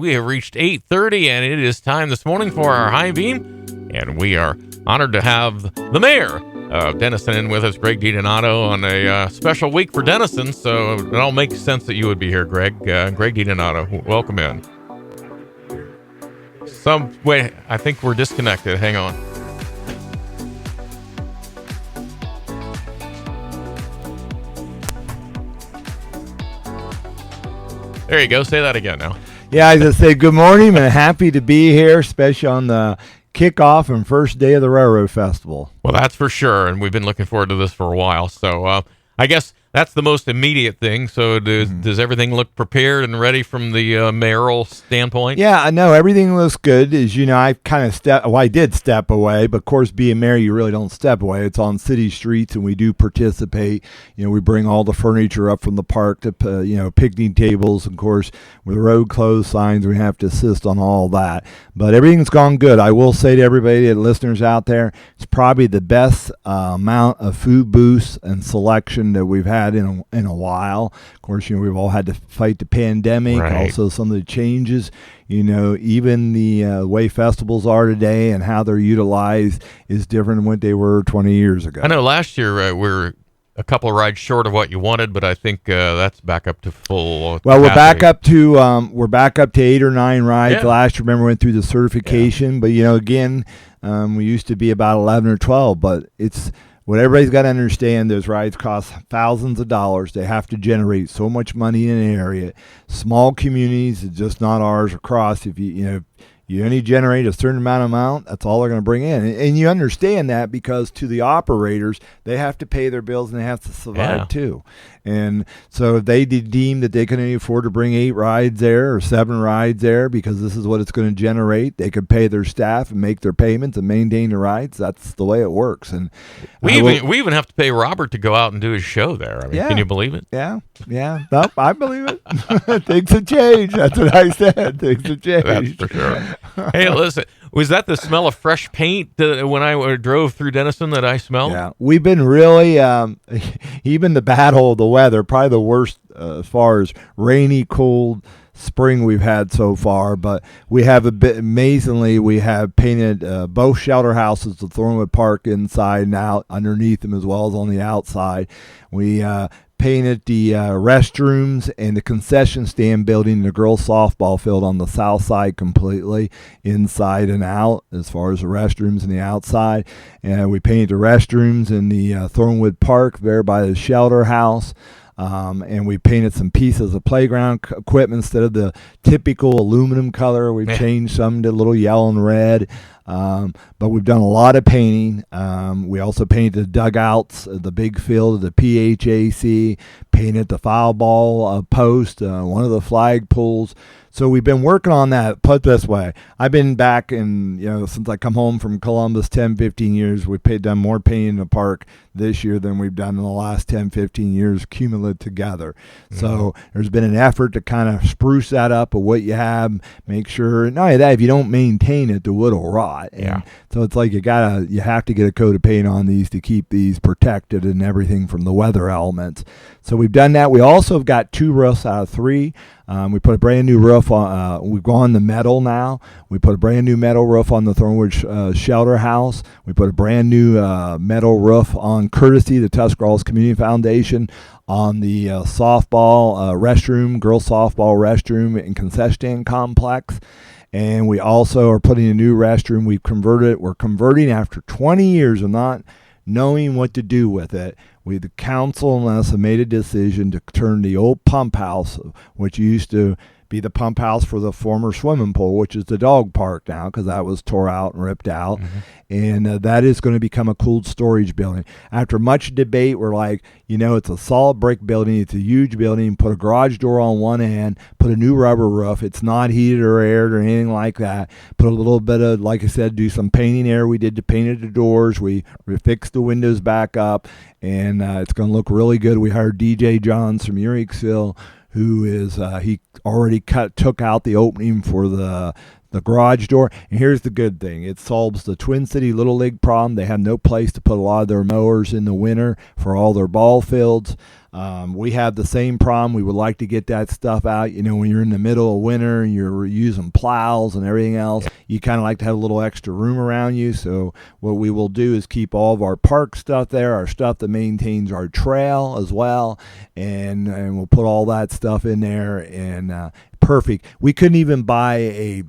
We have reached 8:30, and it is time this morning for our high beam. And we are honored to have the mayor of Denison in with us, Greg DiDonato, on a special week for Denison. So it all makes sense that you would be here, Greg. Greg DiDonato, welcome in. Wait, I think we're disconnected. Hang on. There you go. Say that again now. Yeah, I just say good morning and happy to be here, especially on the kickoff and first day of the Railroad Festival. Well, that's for sure, and we've been looking forward to this for a while. So I guess that's the most immediate thing. So does everything look prepared and ready from the mayoral standpoint? Yeah, I know everything looks good. As you know, I kind of I did step away, but of course, being mayor, you really don't step away. It's on city streets, and we do participate. You know, we bring all the furniture up from the park to, picnic tables. Of course, with the road closed signs, we have to assist on all that. But everything's gone good. I will say to everybody, the listeners out there, it's probably the best amount of food booths and selection that we've had in a while. Of course, we've all had to fight the pandemic, right. Also some of the changes, even the way festivals are today and how they're utilized is different than what they were 20 years ago. I know last year we're a couple of rides short of what you wanted, but I think that's back up to full Well, capacity. we're back up to 8 or 9 rides. Yeah. Last year, remember, went through the certification, but again, we used to be about 11 or 12, but it's what everybody's got to understand. Those rides cost thousands of dollars. They have to generate so much money in an area. Small communities, it's just not ours across. If you only generate a certain amount, that's all they're going to bring in. And you understand that because to the operators, they have to pay their bills and they have to survive too. And so if they deem that they can only afford to bring 8 rides there or 7 rides there because this is what it's going to generate, they could pay their staff and make their payments and maintain the rides. That's the way it works. And we even have to pay Robert to go out and do his show there. I mean, can you believe it? Yeah. Nope, I believe it. Things have changed. That's what I said. Things have changed. That's for sure. Hey, listen, was that the smell of fresh paint when I drove through Denison that I smelled? Yeah, we've been really, even the battle of the weather, probably the worst as far as rainy, cold spring we've had so far. But we have amazingly, we have painted both shelter houses, the Thornwood Park inside and out, underneath them as well as on the outside. We painted the restrooms and the concession stand building, the girls softball field on the south side completely, inside and out, as far as the restrooms and the outside. And we painted the restrooms in the Thornwood Park there by the shelter house. And we painted some pieces of playground equipment instead of the typical aluminum color. We've changed some to a little yellow and red. But we've done a lot of painting. We also painted the dugouts, the big field, the PHAC, painted the foul ball post, one of the flag poles. So we've been working on that. Put it this way, I've been back in, since I come home from Columbus 10, 15 years, we've done more painting in the park this year than we've done in the last 10, 15 years cumulative together. Mm-hmm. So there's been an effort to kind of spruce that up of what you have, make sure, not only that, if you don't maintain it, the wood will rot. And so it's like you have to get a coat of paint on these to keep these protected and everything from the weather elements. So we've done that. We also have got 2 roofs out of 3. We put a brand new roof on. We've gone the metal now. We put a brand new metal roof on the Thornwood Shelter House. We put a brand new metal roof on Courtesy, the Tuscarawas Community Foundation, on the softball restroom, girls softball restroom and concession stand complex. And we also are putting a new restroom. We're converting after 20 years of not knowing what to do with it. The council and us have made a decision to turn the old pump house, which used to be the pump house for the former swimming pool, which is the dog park now because that was tore out and ripped out. Mm-hmm. And that is going to become a cold storage building. After much debate, we're like, it's a solid brick building. It's a huge building. Put a garage door on one end. Put a new rubber roof. It's not heated or aired or anything like that. Put a little bit of, like I said, do some painting there. We did the painted the doors. We fixed the windows back up. And it's going to look really good. We hired DJ Johns from Uriksville, who is he already took out the opening for the the garage door. And here's the good thing. It solves the Twin City Little League problem. They have no place to put a lot of their mowers in the winter for all their ball fields. We have the same problem. We would like to get that stuff out. When you're in the middle of winter and you're using plows and everything else, you kind of like to have a little extra room around you. So what we will do is keep all of our park stuff there, our stuff that maintains our trail as well, and we'll put all that stuff in there. And perfect. We couldn't even buy a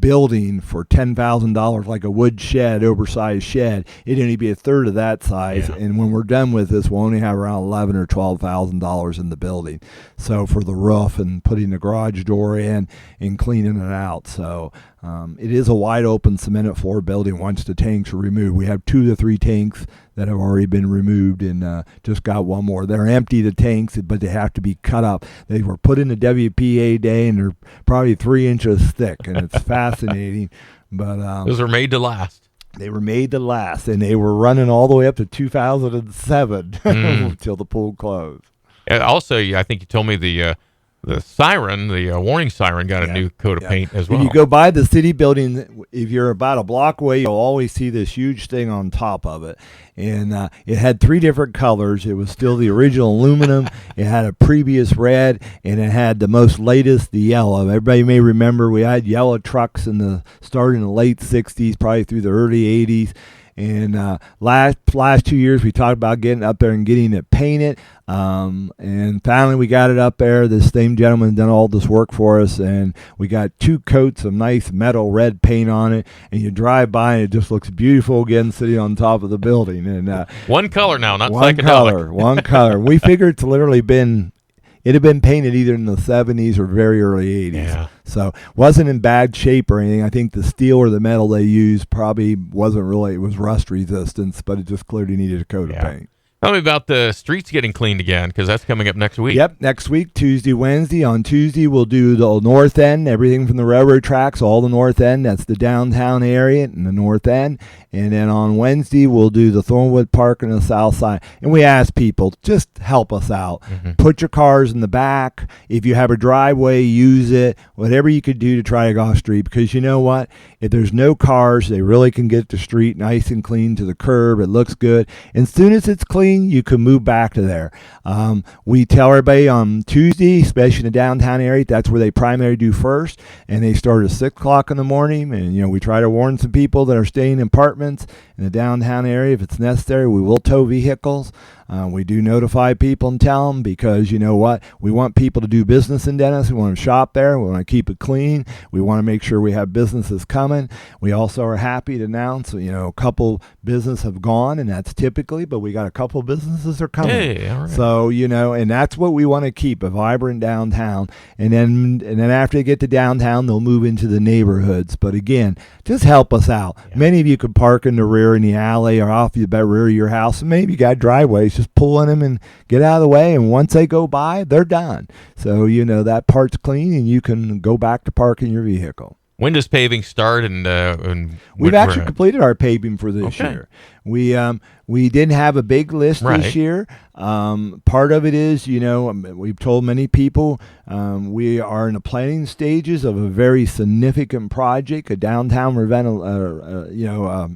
building for $10,000, like a wood shed, oversized shed. It'd only be a third of that size, and when we're done with this, we'll only have around $11,000 or $12,000 in the building. So for the roof and putting the garage door in and cleaning it out. So it is a wide open cemented floor building once the tanks are removed. We have 2 to 3 tanks that have already been removed, and just got one more. They're empty, the tanks, but they have to be cut up. They were put in the WPA day, and they're probably 3 inches thick, and it's fascinating. But those are made to last. They were made to last, and they were running all the way up to 2007 until the pool closed. Also, I think you told me the siren, the warning siren, got a new coat of paint as well. If you go by the city building, if you're about a block away, you'll always see this huge thing on top of it. And it had 3 different colors. It was still the original aluminum. It had a previous red, and it had the most latest, the yellow. Everybody may remember we had yellow trucks starting in the late 60s, probably through the early 80s. And last 2 years, we talked about getting up there and getting it painted. And finally, we got it up there. This same gentleman done all this work for us, and we got 2 coats of nice metal red paint on it. And you drive by, and it just looks beautiful again, sitting on top of the building. And one color now, not one psychedelic. One color. We figured it's literally it had been painted either in the 70s or very early 80s. Yeah. So wasn't in bad shape or anything. I think the steel or the metal they used probably wasn't really, it was rust resistance, but it just clearly needed a coat of paint. Tell me about the streets getting cleaned again, because that's coming up next week. Yep, next week, Tuesday, Wednesday. On Tuesday, we'll do the north end, everything from the railroad tracks, all the north end. That's the downtown area and the north end. And then on Wednesday, we'll do the Thornwood Park and the south side. And we ask people, just help us out. Put your cars in the back. If you have a driveway, use it. Whatever you could do to try to go off street. Because you know what? If there's no cars, they really can get the street nice and clean to the curb. It looks good. And as soon as it's clean, you can move back to there. We tell everybody on Tuesday, especially in the downtown area, that's where they primarily do first, and they start at 6 o'clock in the morning. And we try to warn some people that are staying in apartments in the downtown area. If it's necessary, we will tow vehicles. We do notify people and tell them, because you know what? We want people to do business in Dennis. We want them to shop there. We want to keep it clean. We want to make sure we have businesses coming. We also are happy to announce, a couple businesses have gone, and that's typically, but we got a couple businesses are coming. Hey, all right. So, and that's what we want to keep, a vibrant downtown. And then after they get to downtown, they'll move into the neighborhoods. But again, just help us out. Yeah. Many of you could park in the rear in the alley or off the rear of your house, and maybe you got driveways. Just pull in them and get out of the way, and once they go by, they're done. So that part's clean, and you can go back to parking your vehicle. When does paving start? And we've actually completed our paving for this year. We didn't have a big list this year. Part of it is, we've told many people we are in the planning stages of a very significant project, a downtown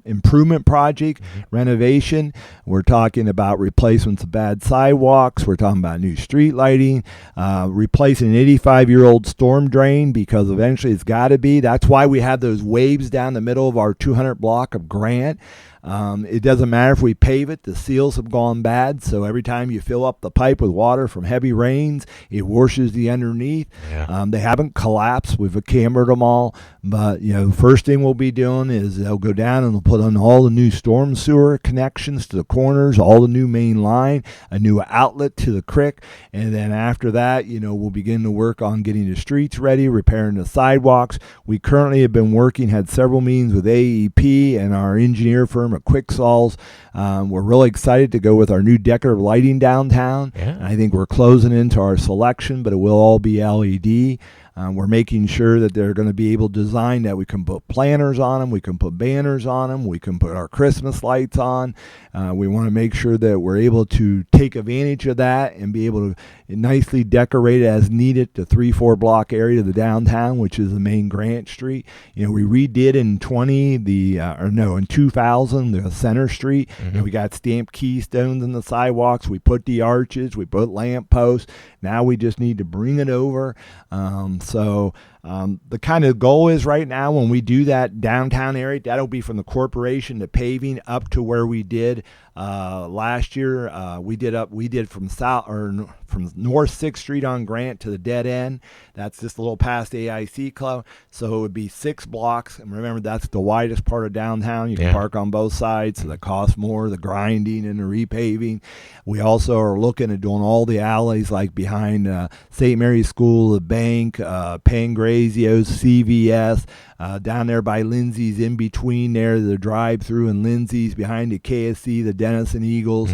improvement project, renovation. We're talking about replacements of bad sidewalks. We're talking about new street lighting, replacing an 85-year-old storm drain, because eventually it's got to be. That's why we have those waves down the middle of our 200 block of Grant. It doesn't matter if we pave it, the seals have gone bad, so every time you fill up the pipe with water from heavy rains, it washes the underneath. Yeah. They haven't collapsed. We've cambered them all, but the first thing we'll be doing is they'll go down and they'll put on all the new storm sewer connections to the corners, all the new main line, a new outlet to the creek, and then after that, we'll begin to work on getting the streets ready, repairing the sidewalks. We currently have been had several meetings with AEP and our engineer firm at Quicksols. We're really excited to go with our new decorative lighting downtown. Yeah. I think we're closing into our selection, but it will all be LED. We're making sure that they're going to be able to design that we can put planters on them, we can put banners on them, we can put our Christmas lights on. We want to make sure that we're able to take advantage of that and be able to nicely decorate it as needed the 3-4 block area of the downtown, which is the main Grant Street. We redid in 2000 the Center Street. And we got stamped keystones in the sidewalks. We put the arches, we put lamp posts. Now we just need to bring it over. The kind of goal is right now when we do that downtown area, that'll be from the corporation, the paving up to where we did last year. We did from North 6th Street on Grant to the dead end. That's just a little past AIC Club. So it would be 6 blocks. And remember, that's the widest part of downtown. You can park on both sides, so that costs more, the grinding and the repaving. We also are looking at doing all the alleys like behind St. Mary's School, the bank, Pangrazio's, CVS, down there by Lindsay's, in between there, the drive-through and Lindsay's, behind the KSC, the Denison Eagles.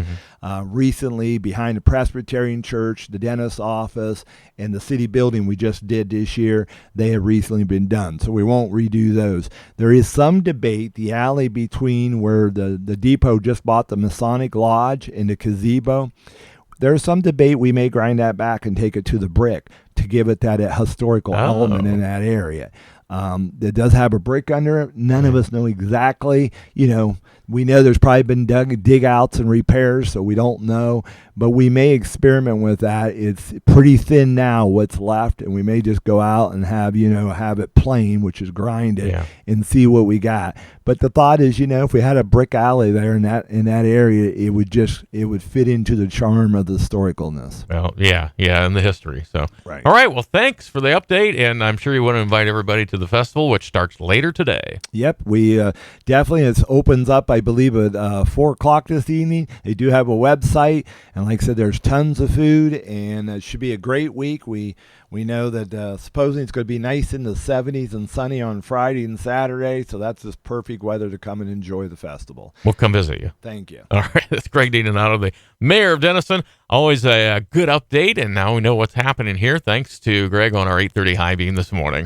Recently, behind the Presbyterian Church, the dentist's office, and the city building we just did this year, they have recently been done. So we won't redo those. There is some debate, the alley between where the depot just bought the Masonic Lodge and the gazebo. There's some debate we may grind that back and take it to the brick to give it that historical element in that area. It does have a brick under it. None of us know exactly. We know there's probably been dig outs and repairs, so we don't know. But we may experiment with that. It's pretty thin now, what's left, and we may just go out and have it plain, which is grind it, and see what we got. But the thought is, if we had a brick alley there in that area, it would fit into the charm of the historicalness. Well, yeah, and the history. So, right. All right. Well, thanks for the update, and I'm sure you want to invite everybody to the festival, which starts later today. Yep, we definitely, it opens up, I believe, at 4:00 this evening. They do have a website, and like I said, there's tons of food, and it should be a great week. We know that supposedly it's going to be nice in the 70s and sunny on Friday and Saturday, so that's just perfect weather to come and enjoy the festival. We'll come visit you. Thank you. All right, that's Greg DiDonato, the mayor of Denison. Always a good update, and now we know what's happening here. Thanks to Greg on our 8:30 High Beam this morning.